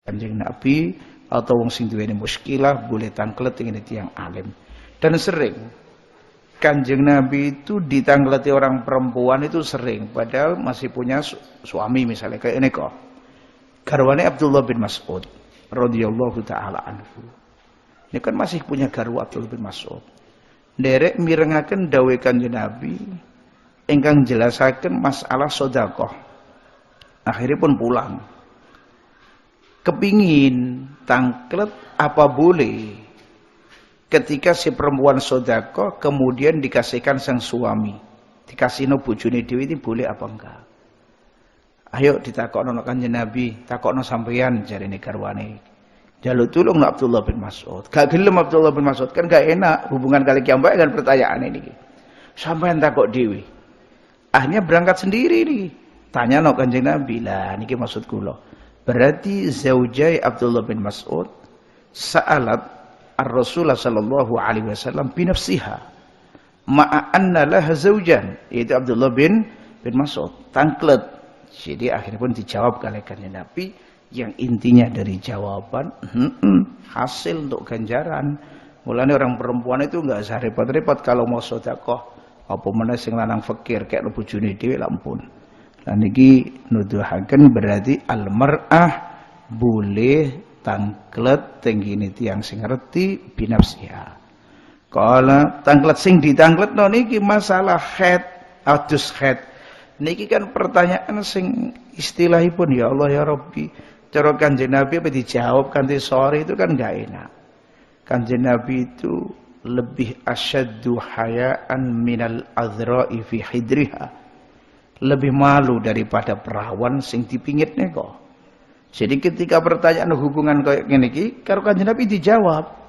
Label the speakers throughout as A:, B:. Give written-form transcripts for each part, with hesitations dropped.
A: Kanjeng Nabi atau wong sing duweni muskilah boleh tangklet ini tiyang alim. Dan sering Kanjeng Nabi itu ditangkleti orang perempuan itu sering, padahal masih punya suami misalnya kayak ini kok. Garwane Abdullah bin Mas'ud radhiyallahu taala anhu. Ini kan masih punya garwa Abdullah bin Mas'ud. Nderek mirengaken dawuh Kanjeng Nabi ingkang jelasaken masalah sedekah. Akhirnya pun pulang. Kepingin tangklet apa boleh ketika si perempuan sedekah kemudian dikasihkan sang suami, dikasih no bojone dhewe ini boleh apa enggak? Ayo ditakokno Kanjeng Nabi, takokno sampeyan jarene garwane. Jaluk tulung Abdullah bin Mas'ud. Gak gelem Abdullah bin Mas'ud, kan gak enak hubungan kali kiambak kan pertanyaan ini. Sampeyan takok dhewe. Akhirnya berangkat sendiri nih. Tanya no Kanjeng Nabi, lah niki maksud kula. Berarti zaujai Abdullah bin Mas'ud sa'alat ar-Rasulullah sallallahu alaihi wasallam bi nafsiha ma'a anna laha zaujan, yaitu Abdullah bin Mas'ud tangklet. Jadi akhirnya pun dijawab oleh Kanjeng Nabi yang intinya dari jawaban hasil untuk ganjaran. Mulane orang perempuan itu enggak usah repot-repot kalau mau sedekah apa meneh sing lanang fakir kayak bojone dhewe lampun. Lan iki nuduhaken berarti al-mar'ah boleh tangklet tenggine tiyang sing ngerti binafsiha. Kala tangklet sing ditangkletno niki masalah haid, adus haid. Niki kan pertanyaan sing istilahipun ya Allah ya Rabbi. Cara Kanjeng Nabi apa dijawab kanthi sore itu kan enggak enak. Kanjeng Nabi itu lebih asyaddu hayaan minal azra'i fi hidriha. Lebih malu daripada perawan sing dipingitne kok. Jadi ketika pertanyaan hubungan kayak gini ki, karo Kanjeng Nabi dijawab.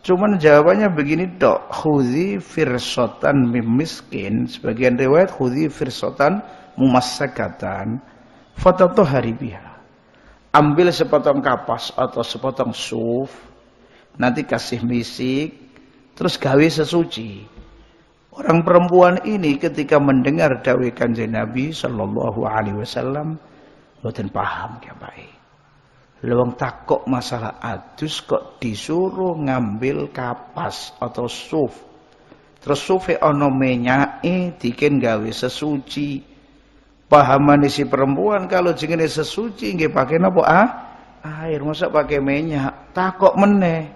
A: Cuman jawabannya begini tok, khudzi firsatan mim miskin, sebagian riwayat khudzi firsatan mumassakatan fatatuhari biha. Ambil sepotong kapas atau sepotong suf, nanti kasih misik, terus gawe sesuci. Orang perempuan ini ketika mendengar dawuh Kanjeng Nabi sallallahu alaihi wasallam mboten paham ya baik. Lewang takok masalah adus kok disuruh ngambil kapas atau suf. Terus sufe ana menyake diken gawe sesuci. Pahaman si perempuan kalau jenenge sesuci nggih pakai napa air, masa pakai minyak. Takok meneh.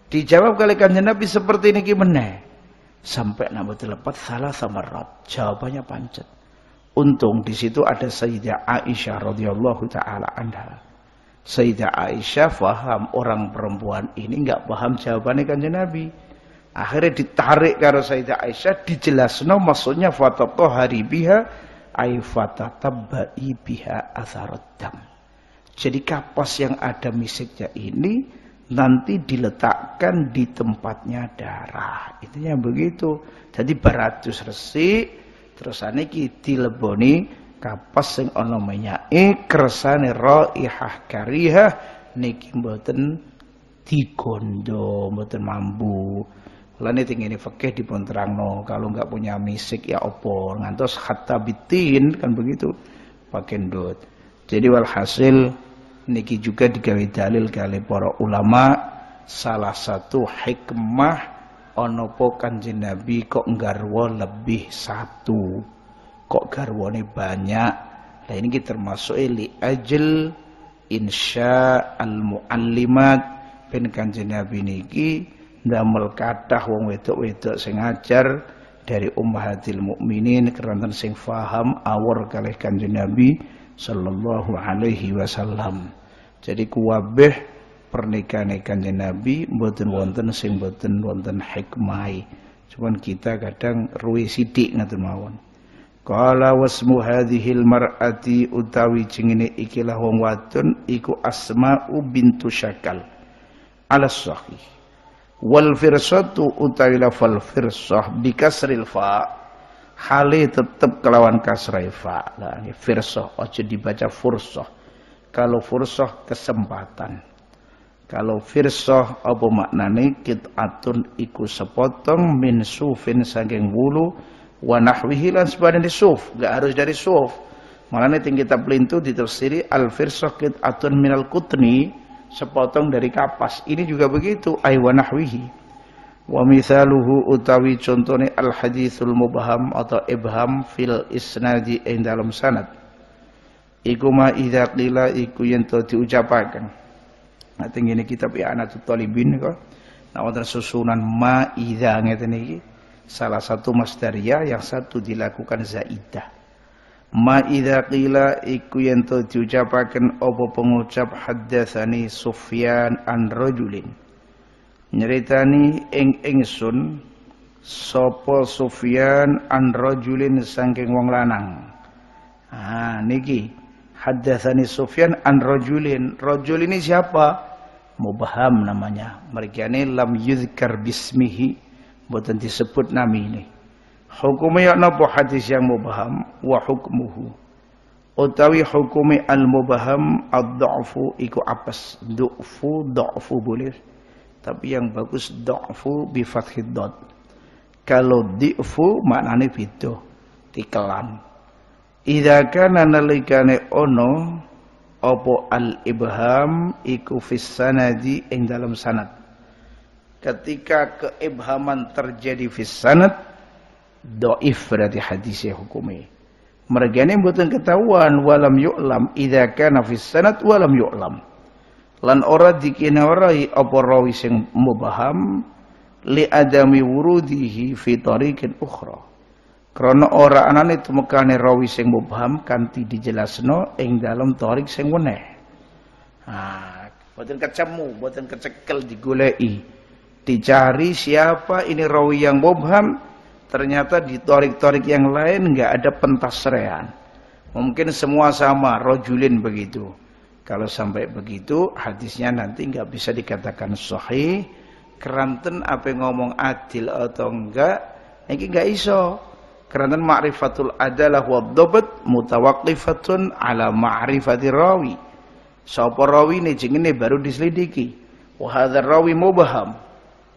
A: Dijawab kali Kanjeng Nabi seperti niki meneh. Sampai nak terlepas salah sama Rab. Jawabannya pancet. Untung di situ ada Sayyidah Aisyah radhiyallahu taala anha. Sayyidah Aisyah paham orang perempuan ini enggak paham jawabannya Kanjeng Nabi. Akhirnya ditarik karo Sayyidah Aisyah, dijelasno maksudnya fatatuhari biha ay fatatabbai biha atharat dam. Jadi kapas yang ada misiknya ini nanti diletakkan di tempatnya darah. Itunya begitu. Jadi baratus resik terus saniki dileboni kapas sing ana menyake kersane raihah karihah niki mboten digondo, mboten mambu. Lane tingene fikih dipun terangno, kalau enggak punya misik ya opo ngantos hatta bitin kan begitu pakai ndut. Jadi walhasil niki juga digawe dalil kali para ulama, salah satu hikmah ana apa Kanjeng Nabi kok garwa lebih satu, kok garwane banyak. Nah ini termasuk li ajal insya al muallimat ben Kanjeng Nabi niki ndamel kathah wong wedok-wedok sing ngajar dari ummahatil mukminin keranten sing faham awor kalih Kanjeng Nabi sallallahu alaihi wasallam. Jadi kuwabeh pernikahan Kanjeng Nabi mboten wonten sing mboten wonten hikmah. Cuman kita kadang ruwe sithik ngaten mawon. Qala wasmu hadhil mar'ati utawi jengene ikilah wong wadon iku Asma'u bintu Syakal ala sahih. Wal firsatu utawi lafal firsah bikasril fa hale tetep kelawan kasrai fa. Lah firsah aja dibaca fursah. Kalau fursah kesempatan. Kalau firsah apa maknane qit'atun iku sepotong min sufin saking wulu wa nahwihi lan sebagainya suf, enggak harus dari suf. Malane ting kitab Lintu ditafsiri al-firsah qit'atun minal qutni, sepotong dari kapas. Ini juga begitu, ay wa nahwihi. Wa mithaluhu utawi contone al-haditsul mubham atau ibham fil isnadi ing dalam sanad. Iku ma idza qila iku yen to diucapaken. Nah teng ngene kitab I'anatut Talibin kok. Nah wonten susunan ma idza ngeten iki. Salah satu masdariyah, yang satu dilakukan zaidah. Ma idza qila iku yen to diucapaken apa pengucap haddatsani Sufyan an rajulin. Nyeritani ing ingsun sapa Sufyan an rajulin saking wong lanang. Ah niki haddatsani Sufyan an rajulin. Rajul ini siapa? Mubham namanya. Mergane lam yuzkar bismihi, mboten disebut nami ini. Hukumnya napa hadis yang mubham? Wa hukmuhu utawi hukumi al-mubham ad-dha'fu iku apes. Dha'fu boleh, tapi yang bagus dha'fu bi fathid dad. Kalau dhi'fu maknane beda, tikelan. Idza kana nalikane ono apa al-ibham iku fis sanadi ing dalam sanad. Ketika keibhaman terjadi fis sanad, dhaif berarti hadisnya hukumnya. Mergane mboten ketahuan walam yu'lam idza kana fis sanad walam yu'lam. Lan ora dikinawarai apa rawi sing mubham li adami wurudihi fi tariqin ukhra. Krana ora anane tumekane rawi sing mubham kanthi dijelasno ing dalam tariq sing weneh. Mboten ketemu, mboten kecekel digoleki. Dicari siapa ini rawi yang mubham. Ternyata di torik-torik yang lain enggak ada pentasrean. Mungkin semua sama, rojulin begitu. Kalau sampai begitu, hadisnya nanti enggak bisa dikatakan sahih. Keranten apa ngomong adil atau enggak, ini enggak iso. Keranten ma'rifatul adalah wa dhabt mutawaqqifatun ala ma'rifati rawi. Sapa rawi ini jenenge baru diselidiki. Wa hadzal rawi mubham.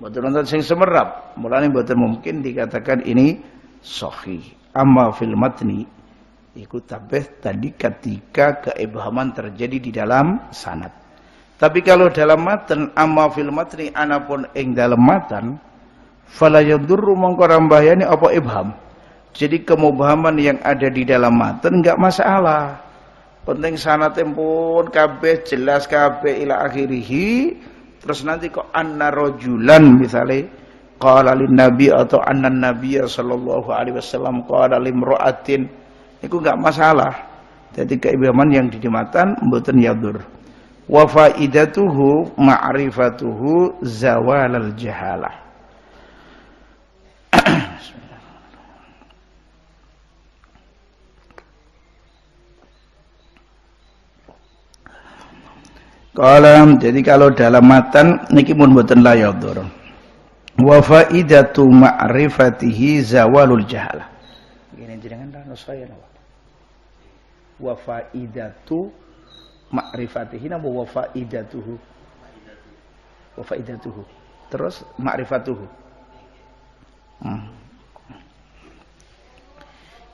A: Mboten wonten sing semerap, mulane mboten mungkin dikatakan ini sahih. Amma fil matni iku tabeh tadi ketika keibhaman terjadi di dalam sanad. Tapi kalau dalam matan, amma fil matni anapun ing dalam matan, fala yadurru mongko rambayane apa ibham. Jadi kemubhaman yang ada di dalam matan enggak masalah. Penting sanate pun kabeh jelas kabeh ila akhirih. Terus nanti kok anna rajulan misalnya qala lin nabi atau anna nabiyya sallallahu alaihi wasallam qala limra'atin, itu enggak masalah. Jadi keibhaman yang di matan mboten yadur. Wa faidatuhu ma'rifatuhu zawalal jahalah. Kalau jadi kalau dalam matan niki mun mboten la yadur. Wa faidatu ma'rifatihi zawalul jahalah. Gini jenengan ra saya napa. Wa faidatu ma'rifatihi napa wa faidatuhu. Wa faidatuhu. Terus ma'rifatuhu.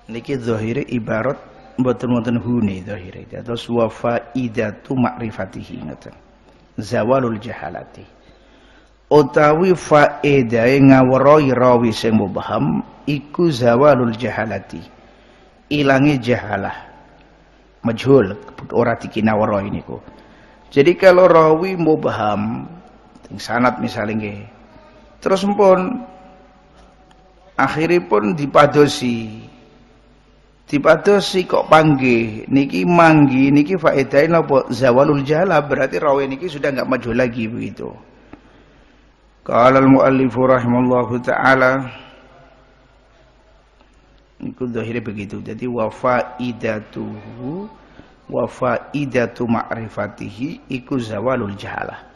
A: Niki zahire ibarat mboten hune zahire. Terus wa faidatu ma'rifatihi ngoten. Zawalul jahalati. Utawi faedahe ngawruhi rawi sing mubham iku zawalul jahalati. Ilangi jahalah. Majhul ora dikinawruhi niku. Jadi kalau rawi mubham teng sanad misalnya nggih. Terus pun akhiripun dipadosi kok panggih niki manggi niki faedahe napa zawalul jahalah, berarti rawi niki sudah enggak maju lagi begitu. Qala al-muallif rahimallahu taala niku zahire begitu. Jadi wa faidatu ma'rifatihi iku zawalul jahalah.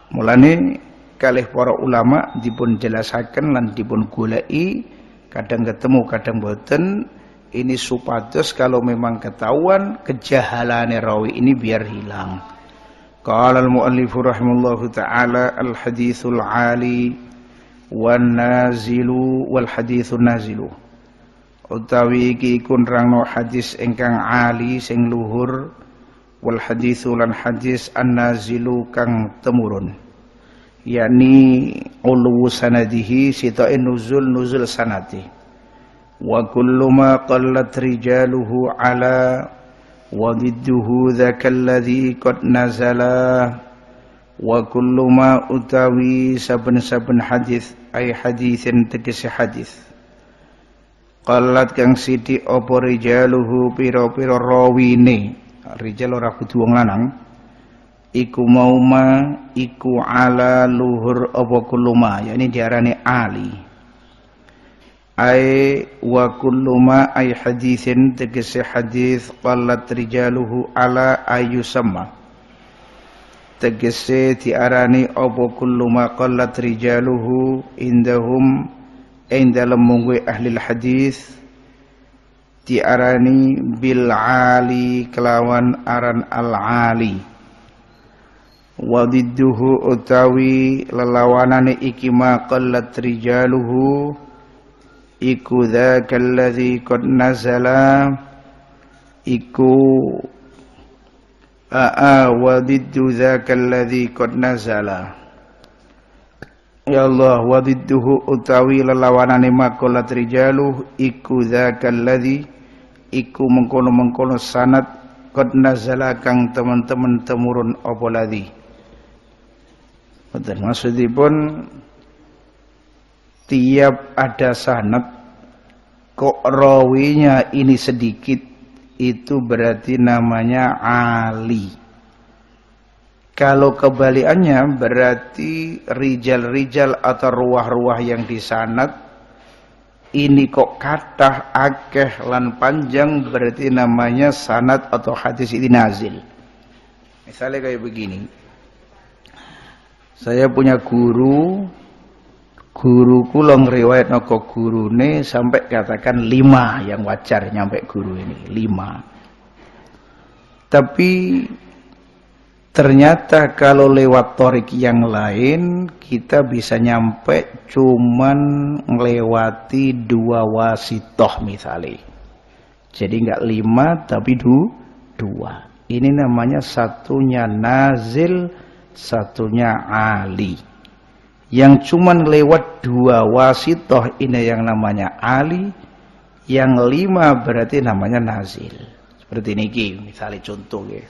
A: Mulane kalih para ulama dipun jelasaken lan dipun goleki, kadang ketemu kadang boten. Ini supados kalau memang ketahuan kejahalane rawi ini biar hilang. Qala al-muallif rahimallahu taala al-haditsul 'ali wan nazilu wal haditsun nazilu. utawi iki iku nerangno hadis ingkang ali sing luhur, wal haditsu lan hadis an-nazilu kang temurun, yakni ulu sanadihi sitae nuzul sanati, wa kullu ma qallat rijaluhu ala wa didduhu dzakal ladzi qad nazala, wa kullu ma utawi saben-saben hadis ay hadisin tegese hadis qalat kang sithik apa rijaluhu pira-pira rawine, rijal ora kudu wong lanang, iku mauma iku ala luhur apa kuluma, yakni diarani ali. Ai wa kulluma ay hadisin tegese hadis qalat rijaluhu ala ayusamma, tegese diarani apa kulluma qalat rijaluhu indahum ing dalem mungguhe ahli hadis diarani bil ali kelawan aran al ali. Wa didduhu utawi lelawanane iki ma qallat rijaluhu iku dzakal ladzi qad nazala, iku wa diddu dzakal ladzi qad nazala. Ya Allah, wa didduhu utawi lelawanane ma qallat rijaluhu iku dzakal ladzi iku mengkono-mengkono sanad qad nazala kang teman-teman temurun apa ladzi. Betul, maksudipun tiap ada sanad kok rawinya ini sedikit, itu berarti namanya ali. Kalau kebalikannya berarti rijal-rijal atau ruwah-ruwah yang di sanad ini kok kathah akeh lan panjang, berarti namanya sanad atau hadis ini nazil. Misalnya kayak begini, saya punya guruku lo ngeriwayat noko gurune sampai katakan 5 yang wajar nyampe guru ini 5. Tapi ternyata kalau lewat torik yang lain kita bisa nyampe cuman ngelewati 2 wasitoh misalnya. Jadi enggak 5 tapi 2. Ini namanya satunya nazil, satunya ali. Yang cuman lewat 2 wasitoh ini yang namanya ali, yang 5 berarti namanya nazil. Seperti ini misalnya contoh ya.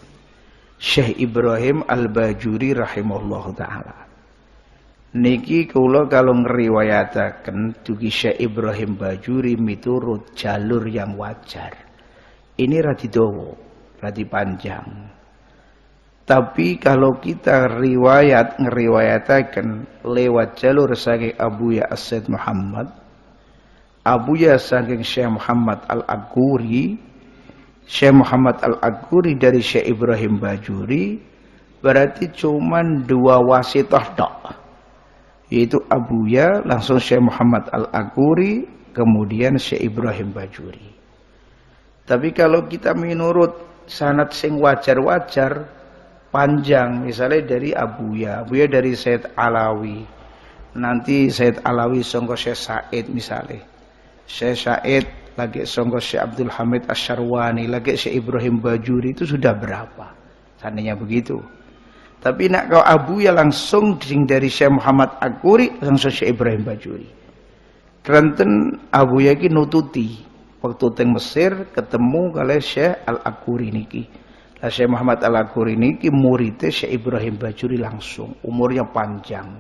A: Syekh Ibrahim Al-Bajuri rahimahullah ta'ala. Niki kula kalau ngeriwayataken dugi Syekh Ibrahim Bajuri miturut jalur yang wajar. Ini radi dawa, radi panjang. Tapi kalau kita ngeriwayataken lewat jalur saking Abuya As-Said Muhammad, Abuya saking Syekh Muhammad Al-Aguri, Syekh Muhammad Al-Aguri dari Syekh Ibrahim Bajuri, berarti cuman 2 wasithah tok. Yaitu Abuya langsung Syekh Muhammad Al-Aguri, kemudian Syekh Ibrahim Bajuri. Tapi kalau kita menurut sanad sing wajar-wajar panjang, misalnya dari Abuya dari Said Alawi, nanti Said Alawi sangka Syekh Said misalnya, Syekh Said lagi sangka Syekh Abdul Hamid Asy-Syarwani, lagi Syekh Ibrahim Bajuri, itu sudah berapa? Seandainya begitu. Tapi nak kau Abuya langsung dari Syekh Muhammad Al-Aguri langsung Syekh Ibrahim Bajuri. Kranten Abuya ki nututi waktu teng Mesir ketemu kali Syekh Al-Aguri niki. Syekh Muhammad Al-Aguri niki muridnya Syekh Ibrahim Bajuri langsung, umurnya panjang.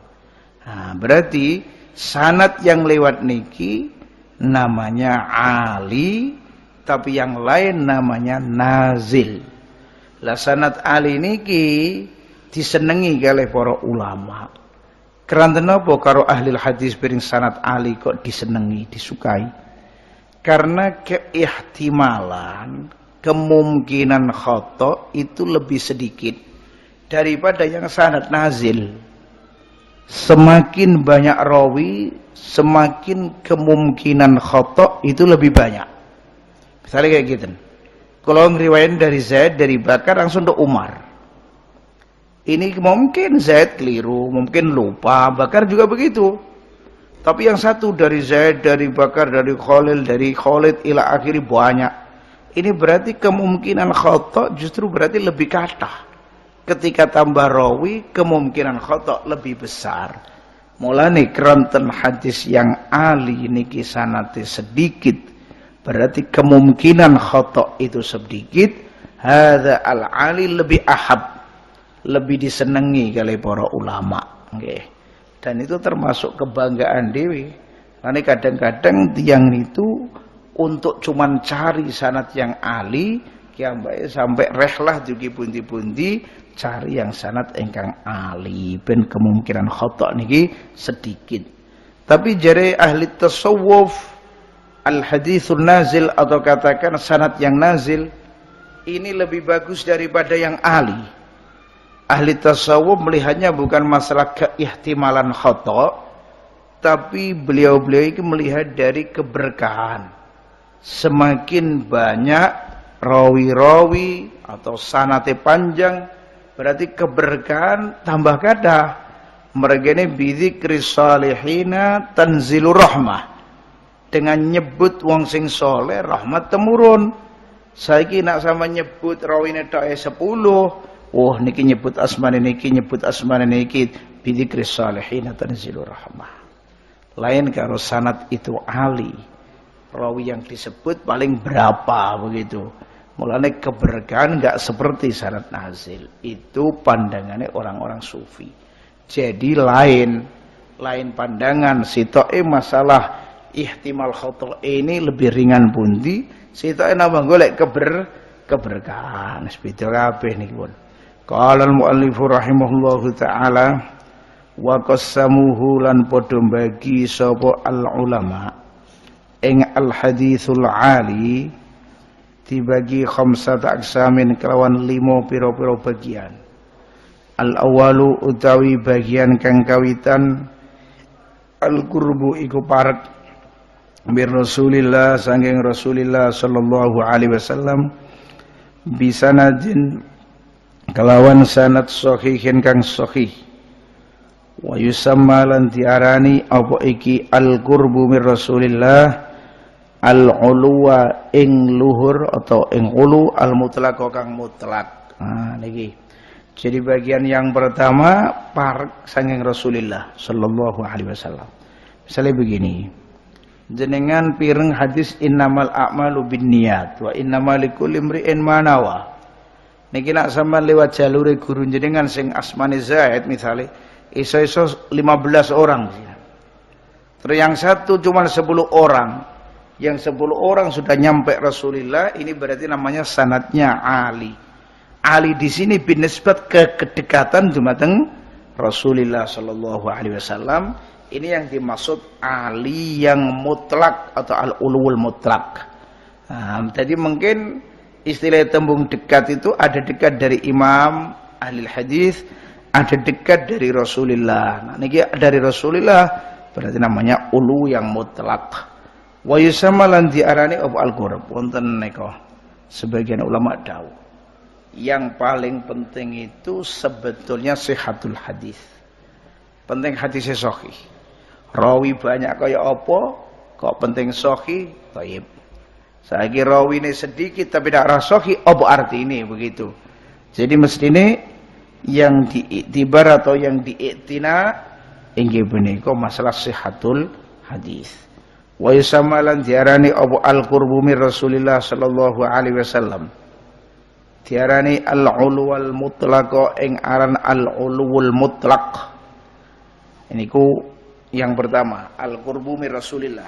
A: Nah, berarti sanad yang lewat niki namanya ali, tapi yang lain namanya nazil. Lah sanad ali niki disenengi oleh para ulama. Keranten apa karo ahli hadis piring sanad ali kok disenengi, disukai? Karena keihtimalan, kemungkinan khata itu lebih sedikit daripada yang sanad nazil. Semakin banyak rawi, semakin kemungkinan khata itu lebih banyak. Misalnya kayak gitu. Kalau ngeriwayatin dari Zaid, dari Bakar langsung ke Umar. Ini mungkin Zaid keliru, mungkin lupa, Bakar juga begitu. Tapi yang satu dari Zaid, dari Bakar, dari Khalid ila akhiri banyak. Ini berarti kemungkinan khata justru berarti lebih kathah. Ketika tambah rawi, kemungkinan khata lebih besar. Mulane keronten hadis yang ali niki sanate sedikit, berarti kemungkinan khata itu sedikit. Hadza al-ali lebih ahab, lebih disenangi oleh para ulama. Okay. Dan itu termasuk kebanggaan dewi. Karena kadang-kadang tiang itu untuk cuman cari sanad yang ali, kiambae sampai rehlah dugi pundi-pundi cari yang sanad ingkang ali, ben kemungkinan khata niki sedikit. Tapi jare ahli tasawuf al haditsun nazil atau katakan sanad yang nazil ini lebih bagus daripada yang ali. Ahli tasawuf melihatnya bukan masalah keihtimalan khata, tapi beliau-beliau itu melihat dari keberkahan. Semakin banyak rawi-rawi atau sanate panjang, berarti keberkahan tambah kathah. Mereka ini bidzikri salihina tanzilu rahmah. Dengan nyebut wong sing soleh, rahmat temurun. Saiki nak sama nyebut rawine tok 10. Oh niki nyebut asmane niki, nyebut asmane niki, bidzikri salihin tanzilu rahmah. Lain karo sanad itu ali. Rawi yang disebut paling berapa begitu. Mulane keberkahan enggak seperti sanad nazil. Itu pandangannya orang-orang sufi. Jadi lain pandangan. Sitoke masalah ihtimal khata ini lebih ringan pundi, sitoke nambah golek keberkahan. Beda kabeh niki pun. Qala al-muallif rahimahullahu taala wa qassamuhu lan padha bagi sapa al-ulama ing al-haditsul ali dibagi khamsata aqsamin kelawan 5 pira-pira bagian. Al-awwalu utawi bagian kang kawitan al-qurbu iku parek bir Rasulillah sanging Rasulillah sallallahu alaihi wasallam bisanadin kelawan sanad sahihin kang sahih wa yusamma lan diarani apa iki al-qurbu mir Rasulillah al-uluwa ing luhur atau ing ulu al-mutlaq kang mutlak. Nah niki. Jadi bagian yang pertama parek saking Rasulullah sallallahu alaihi wasallam. Misalnya begini. Jenengan pireng hadis innamal a'malu binniyat wa innamal likulli imri'in ma nawa. Niki nak sampean lewat jalure guru jenengan sing asmane Zaid misalnya iso-iso 15 orang. Terus yang satu cuma 10 orang. Yang 10 orang sudah nyampe Rasulullah, ini berarti namanya sanadnya Ali. Ali di sini binisbat ke kedekatan dumateng Rasulullah sallallahu alaihi wasallam. Ini yang dimaksud Ali yang mutlak atau al-ulul mutlak. Nah, jadi mungkin istilah tembung dekat itu ada dekat dari imam ahli hadis, ada dekat dari Rasulullah. Nah, ini dari Rasulullah berarti namanya ulu yang mutlak. Wa yusamma lan diarani al-qurb. Wonten nika sebagian ulama dawuh. Yang paling penting itu sebetulnya sihatul hadis. Penting hadisnya sahih. Rawi banyak kaya apa, kok penting sahih, thayyib. Saiki rawine sedikit tapi tidak sahih, apa arti ini begitu. Jadi mestine yang diiktibar atau yang diiktina inggih punika masalah sihatul hadis. Wa yusamma lan diarani apa al-qurbu min Rasulillah sallallahu alaihi wasallam. Diarani al-ulwal mutlaq ing aran al-ulwul mutlaq. Iniku yang pertama, al-qurbu min Rasulillah.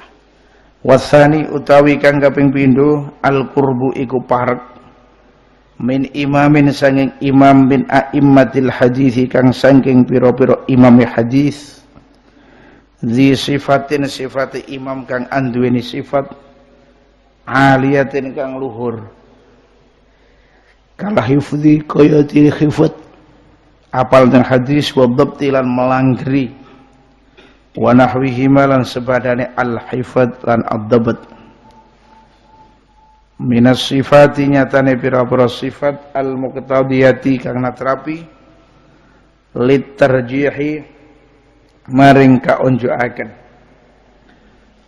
A: Wasani utawi kang kaping pindho, al-qurbu iku parek min imamin sanging imam bin a'immatil hadis kang saking pira-pira imam hadis. Zi sifatin sifati imam kang anduweni sifat aliyatin kang luhur. Kala hifdzi kaya diri hifat apal dan hadis wa dhabti lan melanggeri wa nahwihi lan sebadane al-hifad lan ad-dhabt minas sifati nyatane pira-pira sifat al-muqtadiyati kang natrapi lit tarjihi maring kaunjukaken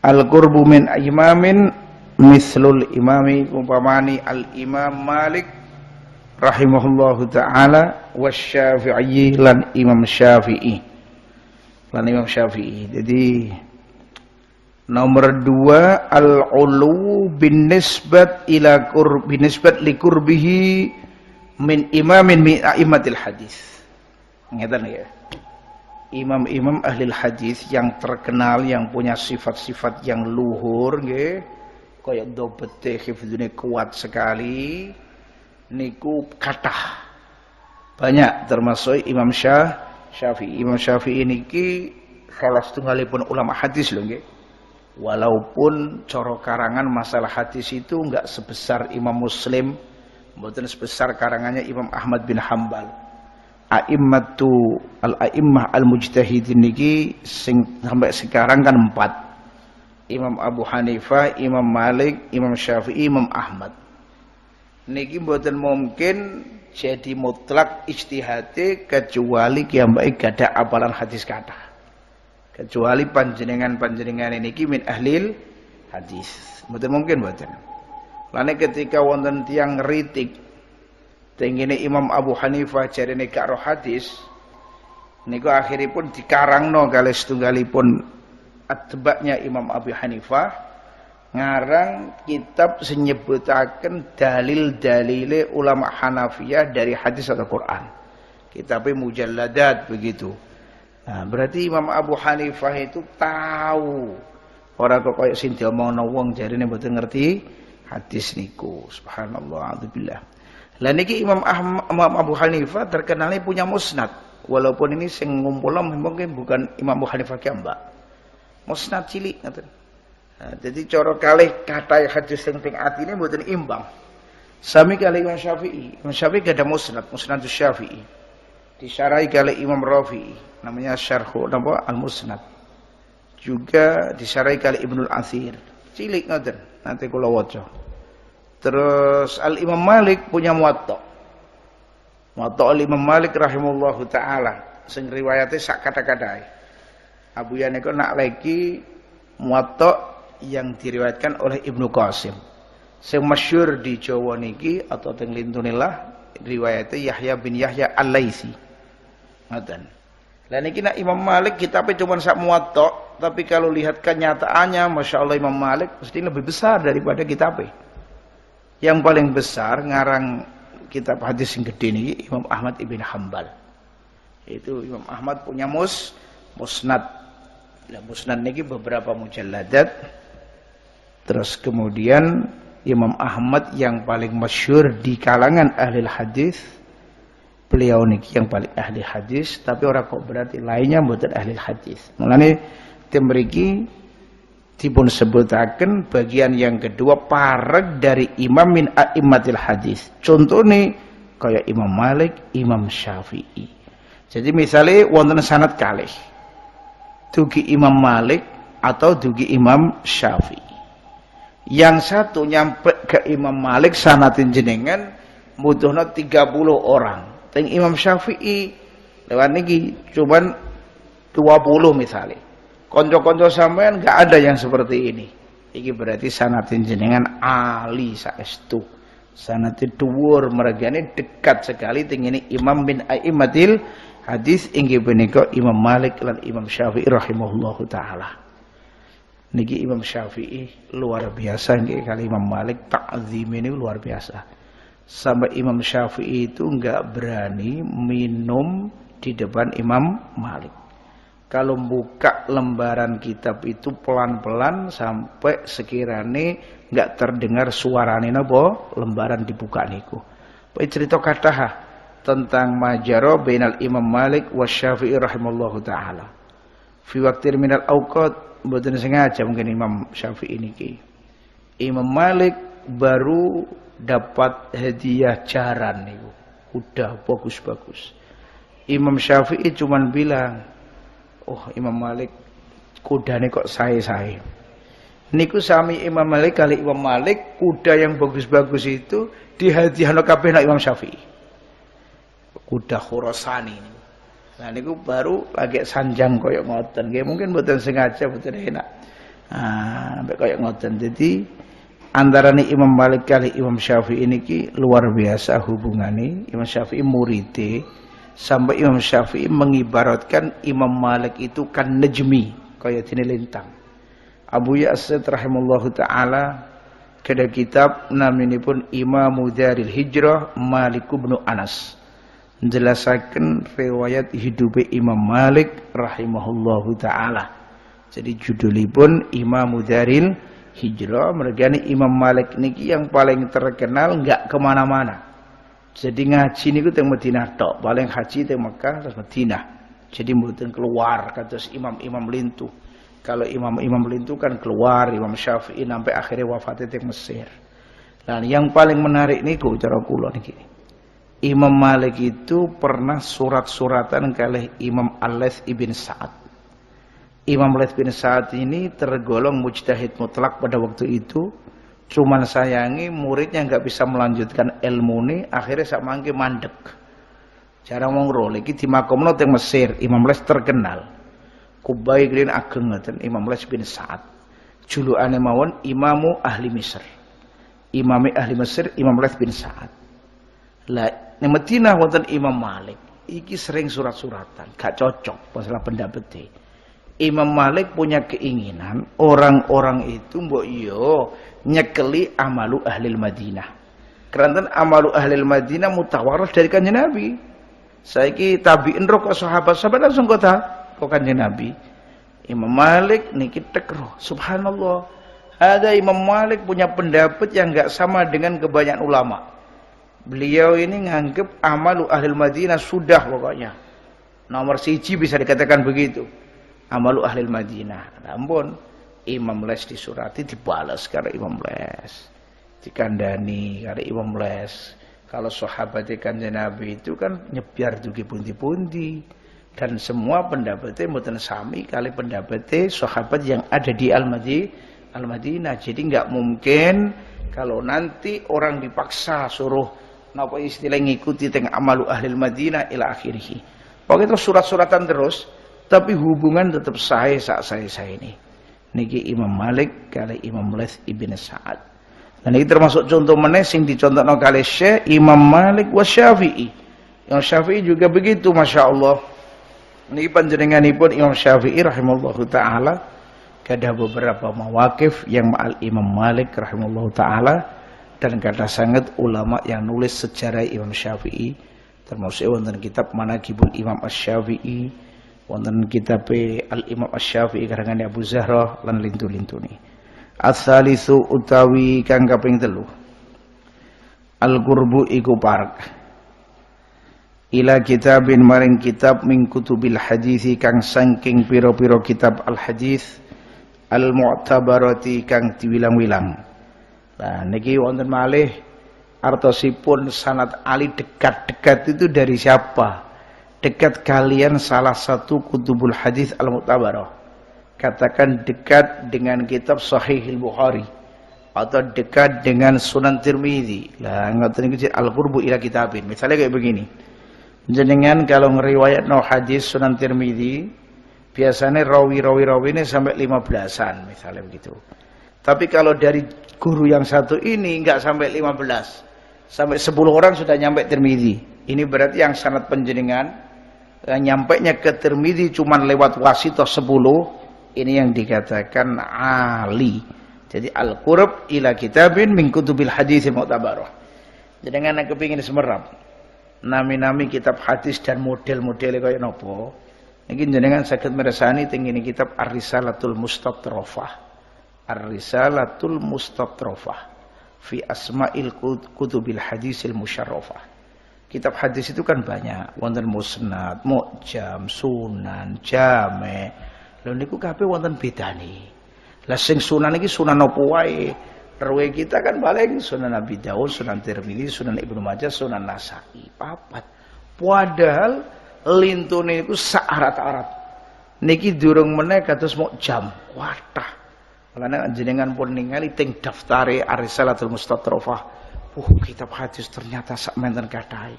A: Al-qurbu min imamin mislul imami umpamani al-imam Malik rahimahullahu ta'ala wasyafi'i lan Imam Syafi'i. Jadi nomor 2 al-ulu binisbat likurbihi min imamin min a'immatil hadis. Ngeten ya. Imam-imam ahli hadis yang terkenal yang punya sifat-sifat yang luhur nggih, kaya dobete hifdzune kuat sekali niku kathah. Banyak termasuk Imam Syafi'i. Imam Syafi'i niki salah setunggalipun ulama hadis lho nggih. Walaupun cara karangan masalah hadis itu enggak sebesar Imam Muslim, mboten sebesar karangannya Imam Ahmad bin Hambal. Al-a'immah al-mujtahidin niki sing sampai sekarang kan 4. Imam Abu Hanifah, Imam Malik, Imam Syafi'i, Imam Ahmad. Niki mboten mungkin jadi mutlak ijtihade kecuali kiambai gada apalan hadis kathah. Kecuali panjenengan niki min ahlil hadis. Mboten mungkin mboten. Lane ketika wonten tiyang ngritik tengene Imam Abu Hanifah jarene gak roh hadis, niku akhiripun dikarangno kalih setunggalipun atba'nya Imam Abu Hanifah ngarang kitab sing nyebutaken dalil-dalile ulama Hanafiyah dari hadis atau Quran. Kitabnya mujalladat begitu. Nah, berarti Imam Abu Hanifah itu tahu. Ora kok koyo sing diomongno wong jarene mboten ngerti hadis niku. Subhanallah, a'udzubillah. Lah niki Imam Abu Hanifah terkenalnya punya musnad. Walaupun ini sing ngumpulno mungkin bukan Imam Abu Hanifah ki mbak. Musnad cilik ngoten. Nah, jadi cara kalih kathah hadis sing teng atine mboten imbang. Sami kalih Imam Syafi'i. Imam Syafi'i ada Musnadus Syafi'i. Disyarahi kalih Imam Rafi'i, namanya Syarhu napa Al-Musnad. Juga disyarahi kalih Ibnul Athir. Cilik ngoten. Nanti kula waca. Terus Al-Imam Malik punya Muwatta. Muwatta Al-Imam Malik rahimahullahu ta'ala sing riwayate sak kata-katae. Abu Yani kok nak lagi Muwatta yang diriwayatkan oleh Ibnu Qasim. Sing masyhur di Jawa niki atau teng lintunillah riwayate Yahya bin Yahya Al-Laitsi. Ngoten. Lah niki nak Imam Malik kitabnya cuma sak Muwatta, tapi kalau lihat kenyataannya masyaallah Imam Malik pasti lebih besar daripada kitabnya. Yang paling besar ngarang kitab hadis yang gede ini Imam Ahmad ibn Hambal. Itu Imam Ahmad punya musnad. Nah, musnad ini beberapa mujalladat. Terus kemudian Imam Ahmad yang paling masyhur di kalangan ahli hadis. Beliau niki yang paling ahli hadis, tapi orang kok berarti lainnya mboten ahli hadis. Mulane tim mriki dipun sebutaken bagian yang kedua pareg dari imam min a'immatil hadis. Contohnya kayak Imam Malik, Imam Syafi'i. Jadi misalnya wonten sanad kalih. Dugi Imam Malik atau dugi Imam Syafi'i. Yang satu nyampe ke Imam Malik sanatin jenengan mutuhna 30 orang. Teng Imam Syafi'i lewat niki cuman 20 misalnya. Konco-konco sampean enggak ada yang seperti ini. Iki berarti sanatin jenengan ali saestu. Sanatin dhuwur mergane dekat sekali tengene Imam bin A'immatil hadis inggih punika Imam Malik lan Imam Syafi'i rahimahullahu taala. Niki Imam Syafi'i luar biasa nggih kali Imam Malik ta'zim ini luar biasa. Sampai Imam Syafi'i itu enggak berani minum di depan Imam Malik. Kalau buka lembaran kitab itu pelan-pelan sampai sekiranya nggak terdengar suarane napa lembaran dibuka niku. Pokoke cerita kathah tentang majaro bainal Imam Malik wa Syafi'i rahimallahu taala. Fi waqtir minal awqat mboten sengaja mungkin Imam Syafi'i niki. Imam Malik baru dapat hadiah jaran niku. Udah bagus-bagus. Imam Syafi'i cuman bilang, oh Imam Malik kudane kok sae-sae. Niku sami Imam Malik kali Imam Malik kuda yang bagus-bagus itu dihadiahno kabeh nang Imam Syafi'i. Kuda Khurasani. Nah niku baru lagi sanjang koyo ngoten nggih mungkin mboten sengaja mboten enak. Mbek kaya ngoten. Jadi antarane Imam Malik kali Imam Syafi'i niki luar biasa hubungane. Imam Syafi'i muride sampai Imam Syafi'i mengibaratkan Imam Malik itu kan najmi, kaya dene lintang. Abu Ya'sid rahimallahu taala kada kitab naminipun Imamu Daril Hijrah Malik bin Anas. Menjelasaken riwayat hidupe Imam Malik rahimahullahu taala. Jadi judulipun Imamu Daril Hijrah, mergane Imam Malik niki yang paling terkenal enggak kemana-mana. Jadi ngaji niku teng Madinah tok, paling haji teng Mekah terus Madinah. Jadi mboten keluar kados imam-imam lintu. Kalau imam-imam lintu kan keluar, Imam Syafi'i sampai akhirnya wafatnya di Mesir. Dan yang paling menarik niku cara kula niki. Imam Malik itu pernah surat-suratan kalih Imam Al-Laits ibn Sa'ad. Imam Al-Laits bin Sa'ad ini tergolong mujtahid mutlak pada waktu itu. Cuman sayangi muridnya nggak bisa melanjutkan ilmu ini, akhirnya sak mangke mandek. Jarang wong ro iki di makomno teng Mesir, Imam Al-Laits terkenal. Kubai green ageng ngoten Imam Al-Laits bin Sa'ad. Julukane mawon Imamu Ahli Mesir. Imame Ahli Mesir Imam Al-Laits bin Sa'ad. Lah ning Madinah wonten Imam Malik. Iki sering surat-suratan, gak cocok masalah pendapatnya. Imam Malik punya keinginan orang-orang itu mbok yo nyekeli amalu ahli Madinah. Keranten amalu ahli Madinah mutawaris dari Kanjeng Nabi. Saiki tabiin rokok sahabat-sahabat langsung kota Kanjeng Nabi. Imam Malik niki tekro, subhanallah. Ada Imam Malik punya pendapat yang enggak sama dengan kebanyakan ulama. Beliau ini nganggep amalu ahli Madinah sudah pokoknya. Nomor siji bisa dikatakan begitu. Amalu ahli Madinah. Namun Imam Les disurati dibalas karena Imam Les. Dikandani karena Imam Les. Kalau sahabat Kanjeng Nabi itu kan nyebiar dugi pundi-pundi. Dan semua pendapatnya mboten sami kali pendapatnya sahabat yang ada di Al-Madinah. Jadi nggak mungkin kalau nanti orang dipaksa suruh napa istilah ngikuti teng amalu ahli Madinah ila akhirih. Pokoknya terus surat-suratan terus, tapi hubungan tetap saya ini. Niki Imam Malik kali Imam Laits ibn Sa'ad. Dan ini termasuk contoh meneh sing dicontohno kali Syekh Imam Malik wa Syafi'i. Yang Syafi'i juga begitu, masya Allah. Ini panjenenganipun Imam Syafi'i rahimahullahu ta'ala ada beberapa mawakif yang ma'al Imam Malik rahimahullahu ta'ala dan kata sangat ulama yang nulis sejarah Imam Syafi'i termasuk wonten kitab Manaqibul Imam Asy-Syafi'i, wonten kitab Al-Imam Asy-Syafi'i karangan Abu Zahra lan lintu-lintune. As-salisu utawi kang kaping 3 Al-Qurbu iku parek ila kitabin maring kitab min kutubil hadisi kang saking piro-piro kitab al hadis al mu'tabarati kang diwilang-wilang. Nah niki wonten malih artosipun sanad ali dekat-dekat itu dari siapa? Dekat kalian salah satu kutubul hadis al mu'tabarah. Katakan dekat dengan kitab Sahihil Bukhari atau dekat dengan Sunan Tirmidzi. Lah ngoten iki al qurbu ila kitabin. Misalnya kayak begini. Jenengan kalau ngeriwayat no hadis Sunan Tirmidzi biasanya rawi ini sampai 15-an misalnya begitu. Tapi kalau dari guru yang satu ini enggak sampai 15, sampai 10 orang sudah nyampe Tirmidzi. Ini berarti yang sanad penjenengan nyampainya ke Tirmidzi cuman lewat wasithah 10. Ini yang dikatakan ali. Jadi al-qurb ila kitabin min kutubil hadis mu'tabarah. Jenengan yang kepingin semerap nami-nami kitab hadis dan model-model kaya napa niki jenengan saged mirsani teng ngene kitab Ar-Risalatul Mustatrafah. Ar-Risalatul Mustatrafah fi asma'il kutubil hadisil musyarrafah. Kitab hadis itu kan banyak, wonten musnad, mu'jam, sunan, jami'. Lha niku kabeh wonten bedane. Lah sing sunan iki sunan apa wae? Rawi kita kan paling Sunan Abi Daud, Sunan Tirmidzi, Sunan Ibnu Majah, Sunan Nasa'i, papat. Padahal lintune iku saarat-arat. Niki durung meneh kados mu'jam. Wadah. Mulane jenengan pun ningali teng daftare Ar-Risalatul Mustatrafah. Kitab hadis ternyata sak menten kathah.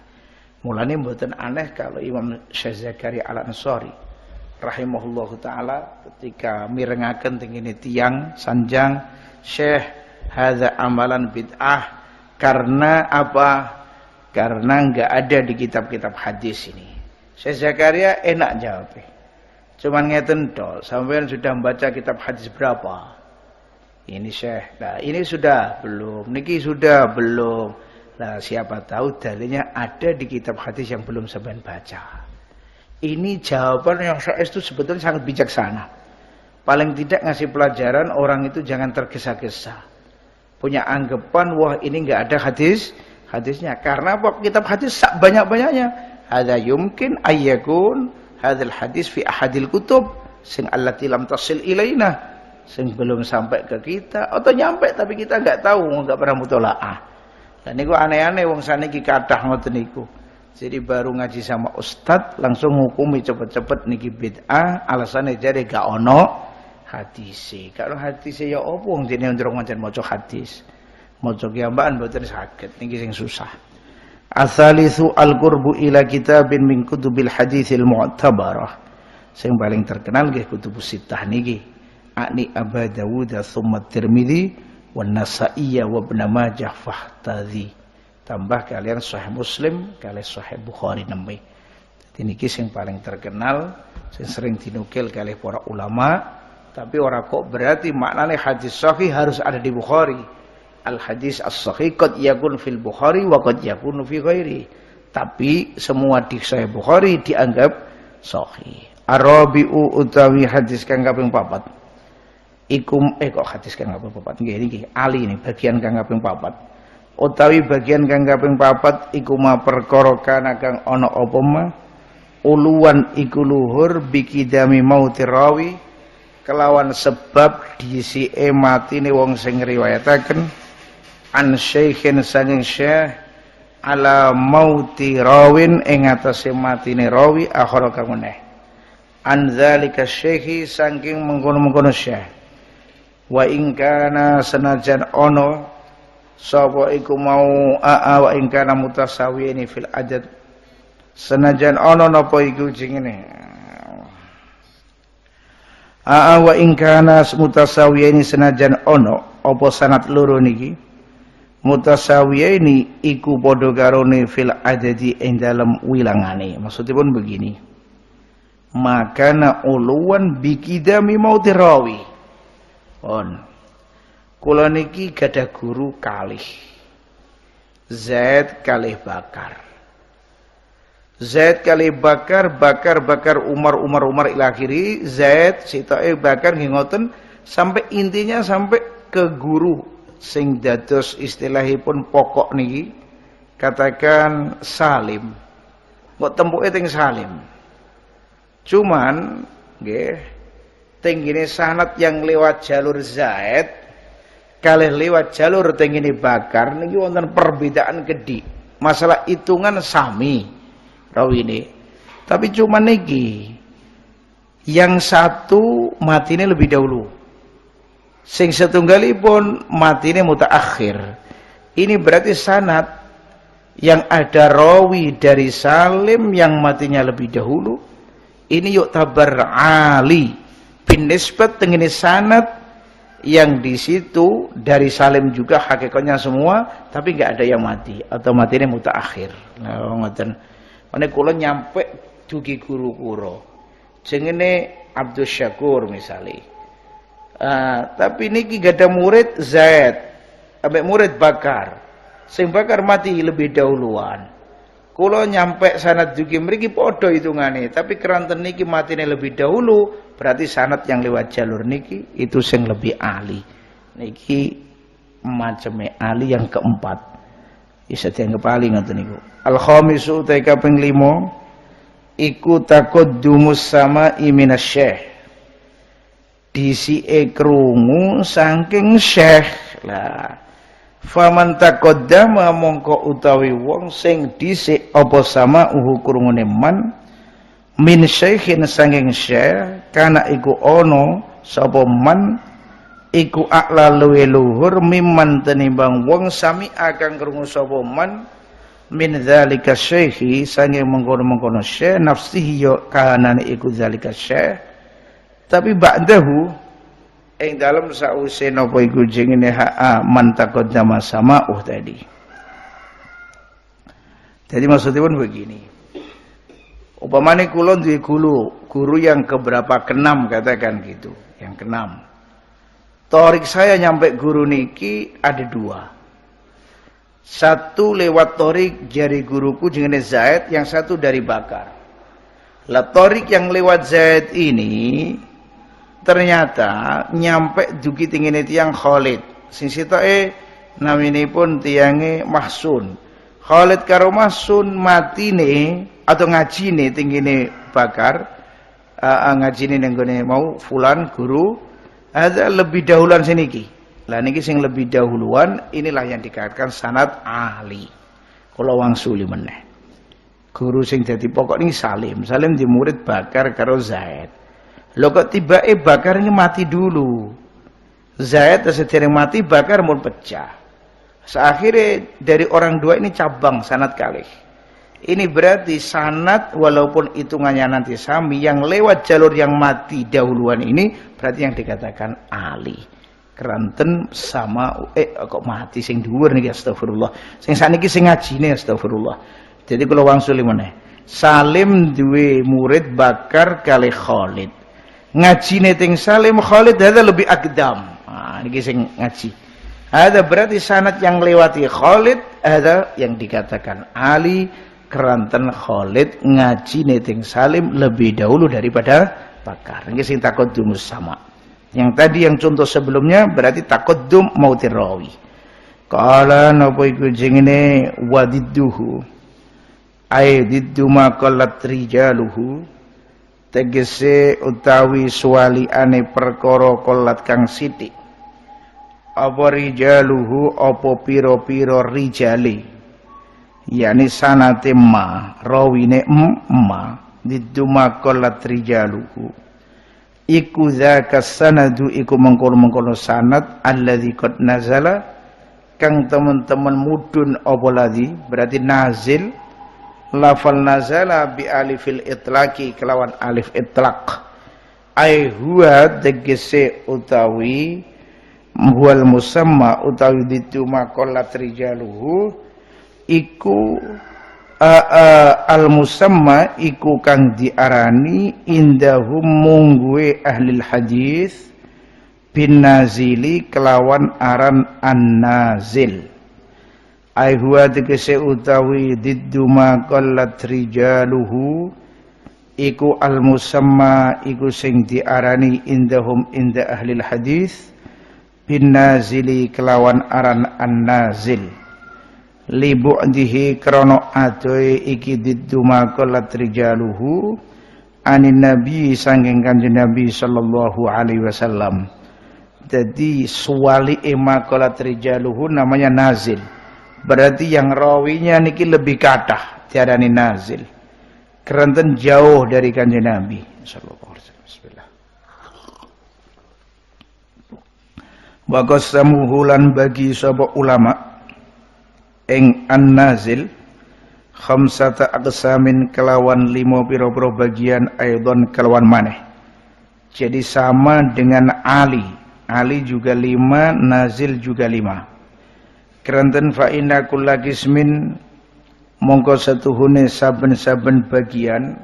A: Mulane mboten aneh kalau Imam Syekh Zakaria Al-Ansari rahimahullahu taala ketika mirengaken tengene tiyang sanjang Syekh hadza amalan bid'ah. Karena apa? Karena enggak ada di kitab-kitab hadis ini. Syekh Zakaria enak jawabnya. Cuman ngeten tok, sampean sudah membaca kitab hadis berapa? Ini Syekh. Nah, ini sudah belum, niki sudah belum. Nah, siapa tahu dalilnya ada di kitab hadis yang belum sampean baca. Ini jawaban yang Syekh itu sebetulnya sangat bijaksana. Paling tidak ngasih pelajaran orang itu jangan tergesa-gesa. Punya anggapan wah ini enggak ada hadisnya. Karena apa? Kitab hadis banyak-banyaknya. Hadza yumkin ayyakun hadzal hadis fi ahadil kutub sing allati lam tasil ilaina. Sing belum sampai ke kita atau nyampe tapi kita enggak tahu, enggak pernah mutolaah. Lah niku aneh-aneh wong saniki kathah ngoten niku. Jadi baru ngaji sama ustad langsung hukumi cepet-cepet niki bid'ah, alasannya jadi gak ono hadise. Kalau hadise ya apa wong dene ndoro ngancen maca hadis. Maca kiambaan mboten saged niki sing susah. Asalisu al-qurbu ila kitabin min kutubil haditsil mu'tabarah. Sing paling terkenal nggih kutubus sittah niki. Ani Abu Dawud tsumma Tirmidzi wan Nasa'i wa Ibnu Majah fahtadzi. Tambah kalian Sahih Muslim, kalian Sahih Bukhari nembe. Jadi niki sing paling terkenal, sing sering dinukil kali para ulama, tapi ora kok berarti maknane hadis sahih harus ada di Bukhari. Al hadis as-sahih qad yakun fil Bukhari wa qad yakun fi ghairi. Tapi semua di Sahih Bukhari dianggap sahih. Arabiu utawi hadis kang kaping 4. Ikum kok hadis kang kaping 4 nggih niki Ali ini bagian kang kaping 4. Utawi bagian kang kaping 4 iku ma perkara kana kang ana apa ma uluwan iku luhur bikidami mauti rawi kelawan sebab disike matine wong sing riwayataken an syaikhin sanging syekh ala mauti rawin ing atase matine rawi akhara kang meneh an zalika syekhi saking mengkono-mengkono syekh wa ing kana senajan ana sapa iku mau wa ing kana mutasawiyani fil adad senajan ana napa iku jengene wa ing kana mutasawiyani senajan ana apa sanad loro niki mutasawiyani iku padha karone fil adadi ing dalem wilangane maksudipun begini makana uluwan bikidami mauti rawi kula niki gadah guru kalih Zaid kalih Bakar. Zaid kalih Bakar, Bakar Umar ila akhiri, Zaid sitoke Bakar nggih ngoten sampai intinya sampai ke guru sing dados istilahipun pokok niki katakan Salim. Kok tempuke teng Salim. Cuman nggih teng gene sanad yang lewat jalur Zaid kalih lewat jalur tengene Bakar niki wonten perbedaan gedhi. Masalah hitungan sami rawine. Tapi cuma niki yang satu matine lebih dahulu. Sing setunggalipun matine mutaakhir. Ini berarti sanad yang ada rawi dari Salim yang matinya lebih dahulu. Ini yuktabar ali bin nisbat tengene sanad yang di situ dari Salim juga hakikatnya semua tapi enggak ada yang mati atau matinya mutaakhir. Nah ngoten. Mene kula nyampe dugi guru kula. Jenenge Abdul Syakur misale. Tapi niki gak ada murid Zaid ambek murid Bakar. Sing Bakar mati lebih dahuluan. Kula nyampe sanad dugi mriki padha hitungane, tapi keranten niki matine lebih dahulu, berarti sanad yang lewat jalur niki itu sing lebih ahli. Niki maceme ahli yang keempat. Bisa dianggap ahli ngoten niku. Al-khamisu ta kaping 5 iku taqaddumus sama'i minasy-syekh. Disike krungu saking syekh. Lah faman taqaddama mongko utawi wong sing dhisik apa sama krungune man min syaikhin sanging syekh kana iku ana sapa man iku a'la luwe luhur mimman tenimbang wong sami akan krungu sapa man min dzalika syekhi sange mengkono-mengkono syekh nafsihi yo kahanane iku dzalika syekh tapi ba'dahu ing dalem sause napa iku jengene man taqaddama sama'uh tadi. Jadi maksudnya pun begini. Upamane kula duwe guru yang keberapa keenam katakan gitu, yang keenam. Torik saya nyampe guru niki ada dua. Satu lewat torik jari guruku jenenge Zaid, yang satu dari Bakar. Lah torik yang lewat Zaid ini ternyata nyampe dugi tingene tiyang Khalid. Sing sitoke naminipun tiyange Mahsun. Khalid karo Mahsun matine atau ngajine tingine Bakar, ngajine ning gone mau fulan guru ada lebih dahuluan seniki. Lah niki sing lebih dahuluan inilah yang dikatakan sanad ahli. Kula wangsuli meneh. Guru sing dadi pokok niki Salim. Salim di murid Bakar karo Zaid. Lho kok tibake Bakar ini mati dulu. Zaid sedereng mati, Bakar mun pecah. Akhirnya dari orang dua ini cabang sanad kalih. Ini berarti sanad walaupun hitungannya nanti sami, yang lewat jalur yang mati dahuluan ini berarti yang dikatakan ali. Keranten sama kok mati sing dhuwur niki astagfirullah. Sing saniki sing ngajine astagfirullah. Jadi kula wangsuli meneh. Salim duwe murid Bakar kali Khalid. Ngajine ting Salim Khalid ada lebih akdam. Nah, niki sing ngaji. Ada berarti sanad yang lewati Khalid, ada yang dikatakan ali. Keranten Khalid ngaji neting Salim lebih dahulu daripada Bakar. Ini sing taqaddumus sama. Yang tadi yang contoh sebelumnya berarti taqaddum mautir rawi. Qala napa iku jengene wadidduhu. Ai diddu ma qallat rijaluhu. Tegese utawi suwaliane perkara qallat kang sithik. Apa rijaluhu apa pira-pira rijale. Yani sanate ma rawine ma diduma qallat rijaluhu iku dzaka sanadu iku mengkono-mengkono sanad alladzi qad nazala kang teman-teman mudun apa ladzi berarti nazil lafal nazala bi alifil itlaqi kelawan alif itlaq ai huwa tegese utawi huwal musamma utawi diduma qallat rijaluhu iku al-musamma iku kang diarani indahum mungguwe ahli hadis bin nazili kelawan aran an-nazil ai huwa tegese utawi diddu ma qallat rijaluhu iku al-musamma iku sing diarani indahum inda ahli hadis bin nazili kelawan aran an-nazil li bu'dihi krana adoe iki diduma qallat rijaluhu anin nabi sanging kanjeng Nabi sallallahu alaihi wasallam. Jadi suwali maqalat rijaluhu namanya nazil. Berarti yang rawinya niki lebih kathah diarani nazil. Keranten jauh dari kanjeng Nabi sallallahu alaihi wasallam. Bismillah. Wa qasamuhu lan bagi sapa ulama ing an-nazil khamsata aqsamin kelawan 5 pira-pira bagian aidon kelawan maneh. Jadi sama dengan ali. Ali juga 5, nazil juga 5. Keranten fa inna kulla qismin mongko satuhune saben-saben bagian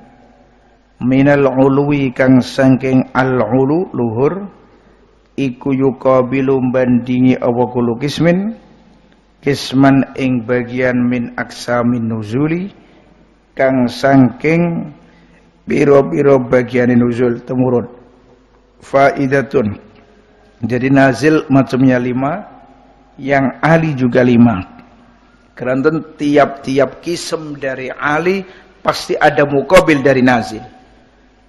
A: minal ulwi kang saking al-ulu luhur iku yuqabilu bandingi apa kulo qismin kisman ing bagian min aksamin nuzuli kang saking piro-piro bagian nuzul temurun faidatun. Jadi nazil macamnya 5, yang ali juga 5. Keranten tiap-tiap kisem dari ali pasti ada muqabil dari nazil.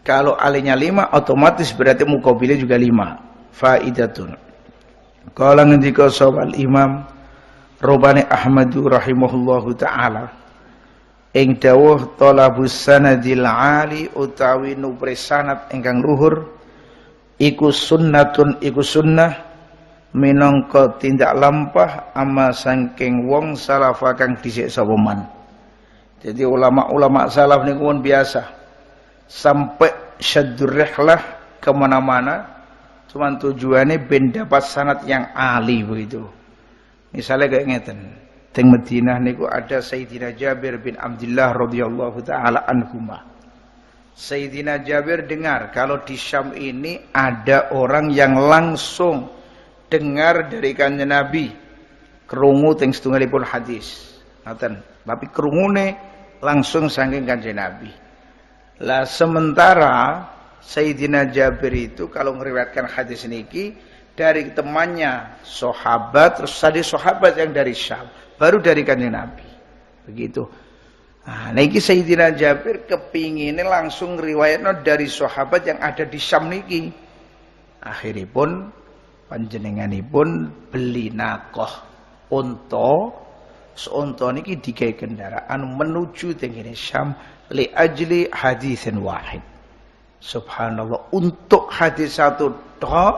A: Kalau alinya 5 otomatis berarti muqabilnya juga 5. Faidatun. Qala ngendika sawal imam Robani Ahmadu rahimahullahu ta'ala ing dawuh talabus sanadil ali utawi nupre sanad ingkang luhur iku sunnatun iku sunnah minangka tindak lampah ama saking wong salafa kang dhisik sapa man. Jadi ulama-ulama salaf ini pun biasa sampai syaddur rihlah kemana-mana, cuman tujuannya ben dapat sanad yang ali begitu. Misalnya kayak ngeten, teng Madinah niku ada Sayyidina Jabir bin Abdullah radhiyallahu taala anhuma. Sayyidina Jabir dengar kalau di Syam ini ada orang yang langsung dengar dari kanjeng Nabi, krungu teng setunggalipun hadis. Ngoten, tapi krungune langsung saking kanjeng Nabi. Lah sementara Sayyidina Jabir itu kalau meriwayatkan hadis niki dari temannya sahabat, terus tadi sahabat yang dari Syam, baru dari kanjeng Nabi. Begitu. Nah, niki Sayyidina Jabir kepingine langsung riwayatno dari sahabat yang ada di Syam niki. Akhiripun panjenenganipun beli nakoh unta. Seunta niki digawe kendaraan menuju tengene Syam li ajli hadisin wahid. Subhanallah, untuk hadis satu tok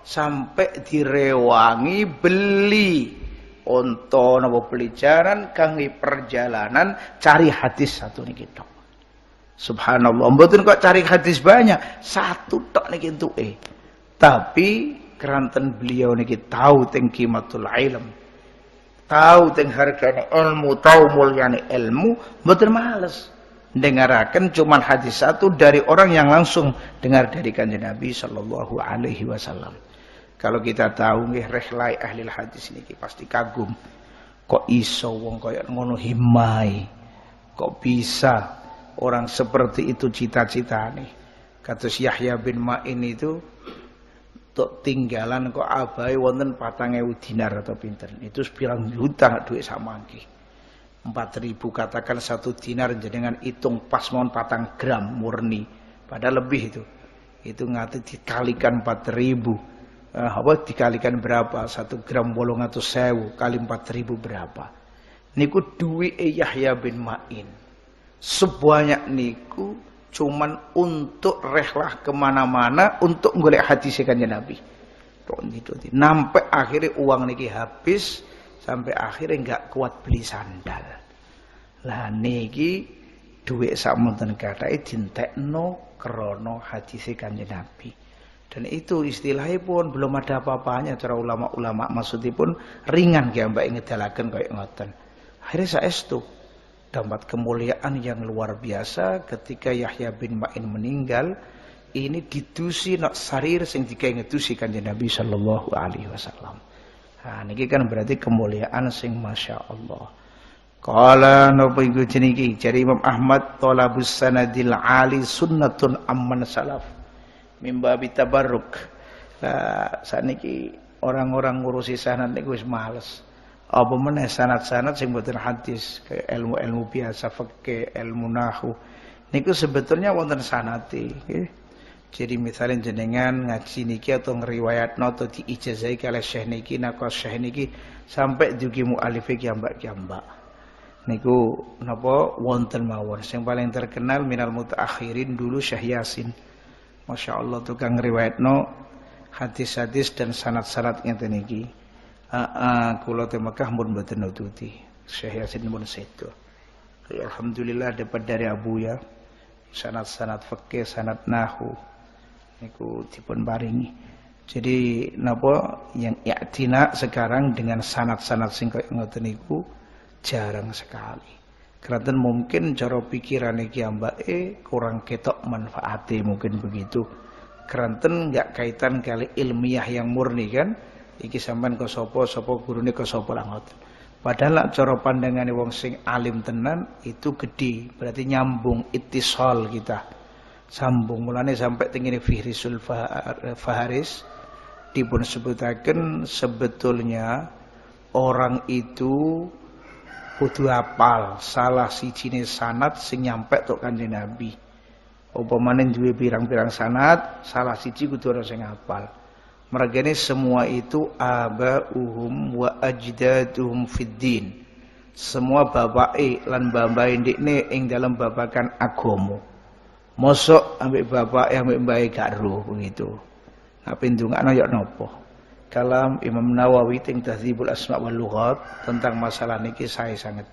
A: sampai direwangi beli unta napa beli jaran kangge perjalanan cari hadis satu niki tok. Subhanallah, mboten kok cari hadis banyak, satu tok niki entuke. Tapi keranten beliau niki tahu teng qimatul ilm. Tahu teng hargane ilmu, tahu mulyane ilmu, mboten males dengaraken cuman hadis satu dari orang yang langsung dengar dari kanjeng Nabi sallallahu alaihi wasallam. Kalau kita tahu nggih rehlai ahli hadis niki pasti kagum. Kok iso wong kaya ngono himai? Kok bisa orang seperti itu cita-citane? Kados Yahya bin Ma'in itu tok tinggalan kok abai wonten 4.000 dinar atau pinten. Itu sepirang juta duit samangki. 4.000 katakan 1 dinar jenengan hitung pas mohon 4 gram murni. Padahal lebih itu. Itu ngati dikalikan 4.000. Apa dikalikan berapa? 1 gram 800.000 kali 4.000 berapa? Niku duit Yahya bin Ma'in. Sebanyak niku cuman untuk rehlah kemana-mana untuk golek hadis kanjeng Nabi. Sampai akhirnya uang niki habis, sampai akhirnya enggak kuat beli sandal. Lah niki duit sakmonten kathah dintekno krana hadis kanjeng Nabi. Dan itu istilahnya pun belum ada apa-apanya cara ulama-ulama, maksudipun ringan ki mbak ngedalaken kaya ngoten. Akhirnya saestu dapat kemuliaan yang luar biasa ketika Yahya bin Ma'in meninggal. Ini didusi nak sarir sing digawe ngedusi kanjeng Nabi sallallahu alaihi wasallam. Nah niki kan berarti kemuliaan sing masyaallah. Qala napa iku jeniki jari Imam Ahmad talabus sanadil ali sunnatun amman salaf mimba bitabarruk. Lah saniki orang-orang ngurusi sanad niku wis males. Apa meneh sanad-sanad sing mboten hadis, kayak ilmu-ilmu biasa fikih, ilmu nahwu. Niku sebetulnya wonten sanate, nggih. Jadi misalnya jenengan ngaji niki atau ngriwayatno atau diijazahi kalih syekh niki naka syekh niki sampai dugi mualif kiambak-kiambak. Niku napa wonten mawon. Sing paling terkenal minal mutaakhirin dulu Syekh Yasin. Masyaallah tukang ngriwayatno hadis-hadis dan sanad-sanad ngeten niki. Kula teng Mekah mun mboten nututi. Syekh Yasin mun sedo. Alhamdulillah dapat dari Abu ya. Sanad-sanad fikih, sanad nahwu. Niku dipun paringi. Jadi napa yang i'tina sekarang dengan sanad-sanad sing kaya ngoten niku jarang sekali. Karena mungkin cara pikirane ki ambake kurang ketok manfaate mungkin begitu. Karena enggak kaitan kali ilmiah yang murni kan. Iki sampean ke sapa gurune ke sapa lah ngoten. Padahal cara pandangane wong sing alim tenan itu gede, berarti nyambung ittisal kita. Sambung mulane sampai tengene Fihrisul Faharis dipun sebutaken sebetulnya orang itu kudu hafal salah sijine sanad sing nyampe tok Kanjeng Nabi. Upamane duwe pirang-pirang sanad, salah siji kudu ana sing hafal. Mergane semua itu abauhum wa ajdaduhum fid din. Semua bapake lan mbah-mbahe ndekne ing dalam babagan agama. Mosok ambek bapake ambek mbahe gak ro begitu. Nek pindungakno ya napa? Kalam Imam Nawawi teng Tahdzibul Asma wal Lughat tentang masalah niki sae sanget.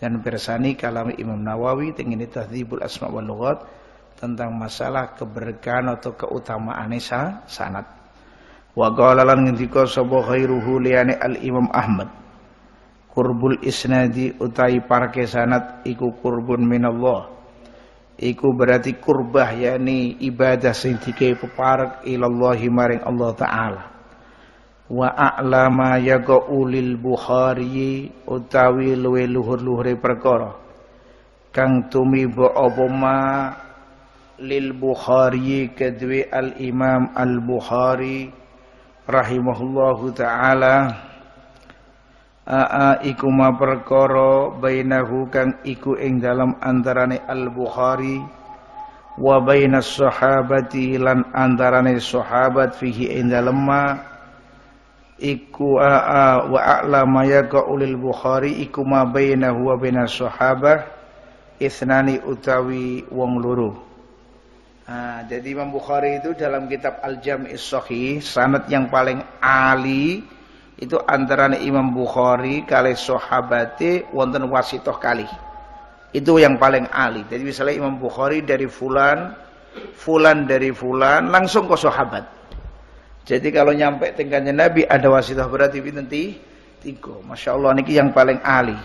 A: dan bersani kalam Imam Nawawi tengene Tahdzibul Asma wal Lughat tentang masalah keberkahan atau keutamaan sanad. Wa qala lan ngendika sapa khairuhu liyane Al Imam Ahmad, qurbul isnadi utai parke sanad iku qurbun minallah. Iku berarti kurbah yakni ibadah sing dike peparek ilallahi maring Allah taala. Wa a'lama yaqulil Bukhari utawi luwe luhur-luhure perkara kang tumiba apa ma lil Bukhari kedue Al Imam Al Bukhari rahimahullahu taala iku ma perkara bainahu kang iku ing dalam antarane Al Bukhari wa bainas sahabati lan antarane sahabat fihi ing dalem ma iku wa a'lama yaqulil Bukhari iku ma bainahu wa bainas sahabah isnani utawi wong loro. Jadi Imam Bukhari itu dalam kitab Al-Jami' Shahih sanad yang paling ali itu antara Imam Bukhari kali sahabate wonten wasithah kali. Itu yang paling ali. Jadi misalnya Imam Bukhari dari fulan dari fulan langsung ke sahabat. Jadi kalau nyampe tingkatnya Nabi ada wasithah berarti pinten 3. Masya Allah niki yang paling ali.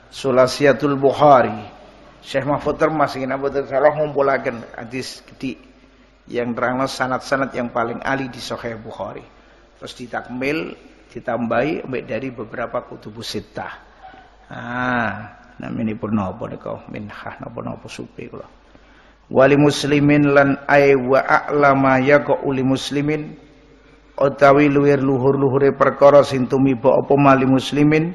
A: Sulasiyatul Bukhari. Syekh Mahfud Termas ingin aboten salah ngumpulaken hadis gede yang terangno sanad-sanad yang paling ali di Sahih Bukhari. Terus ditakmil ditambahi dari beberapa kutubus sittah. Naminipun napa nika minhah napa supe kula. Wali muslimin lan ay wa a'lama yaquli muslimin utawi luhur-luhure perkara sing tumiba apa mali muslimin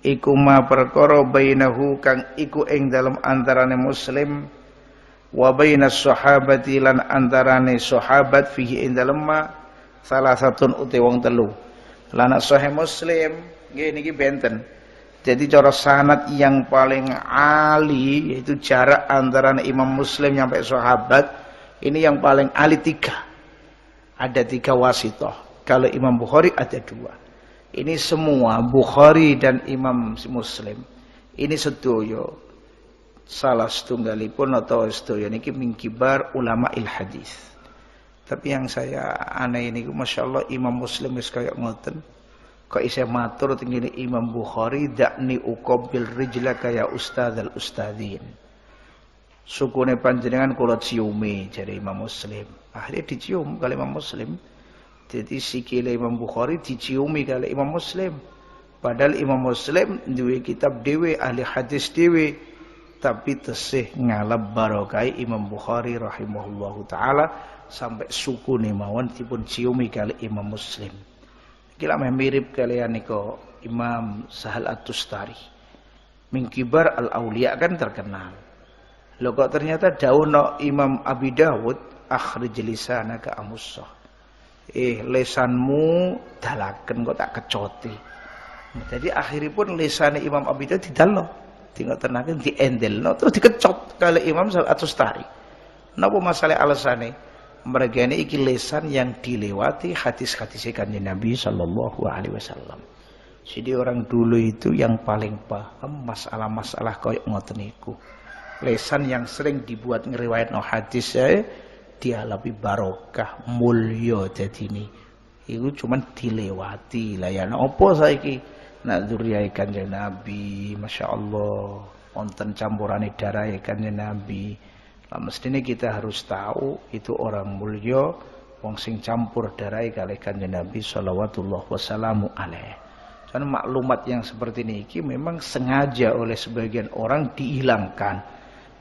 A: iku ma perkara bainahu kang iku ing dalem antarane muslim wa bainas sahabati lan antarane sahabat fihi ing dalem ma salah satun uti wong telu. Lan sahih Muslim nggih niki benten. Jadi cara sanad yang paling ali yaitu jarak antarane Imam Muslim sampai sahabat ini yang paling ali 3. Ada 3 wasithah. Kalau Imam Bukhari ada 2. Ini semua Bukhari dan Imam Muslim ini sedoyo salah setunggalipun atau sedoyo niki min kibar ulama il hadis. Tapi yang saya aneh ini Masya Allah Imam Muslim wis kaya ngoten kok isih matur tinggi Imam Bukhari dakni uqabil rijla kaya ustadzal ustadzin. Sukune panjenengan kula ciumi jare Imam Muslim. Akhirnya dicium kali Imam Muslim. Jadi sikile Imam Bukhari diciumi kali Imam Muslim. Padahal Imam Muslim duwe kitab dhewe ahli hadis dhewe tapi tesih ngalap barokai Imam Bukhari rahimahullahu taala sampai sukune mawon dipun ciumi kali Imam Muslim. Iki lak mirip kalian niko Imam Sahal At-Tustari. Min kibar al-auliya kan terkenal. Lho kok ternyata dawuh Imam Abi Dawud akhrij lisanaka amussah. Lesanmu dalaken kok tak kecoti. Jadi akhiripun lisane Imam Abi Dawud didalno, dingotenaken diendelno terus dikecot kali Imam At-Tustari. Napa masalah alasane? Mereka ini iki lisan yang dilewati hadis-hadis Kanjeng Nabi sallallahu alaihi wasallam. Jadi orang dulu itu yang paling paham masalah-masalah koyo ngoten niku. Lisan yang sering dibuat ngriwayatno hadis dia lebih barokah mulya dadine iku cuman dilewati layana apa saiki nak zuriyae Kanjeng Nabi masyaallah wonten campurane darahe Kanjeng Nabi lah mestine kita harus tahu itu orang mulya wong sing campur darahe kalih Kanjeng Nabi sallallahu wasallamu alaihi. Karena maklumat yang seperti ini memang sengaja oleh sebagian orang dihilangkan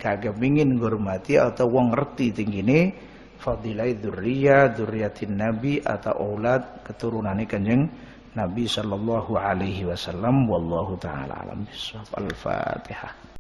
A: kagak ingin ngurmati atau wong ngerti tingine fadilai dzurriyyatin nabi atau aulad keturunane Kanjeng Nabi sallallahu alaihi wasallam wallahu taala alam bisawab. Al-Fatihah.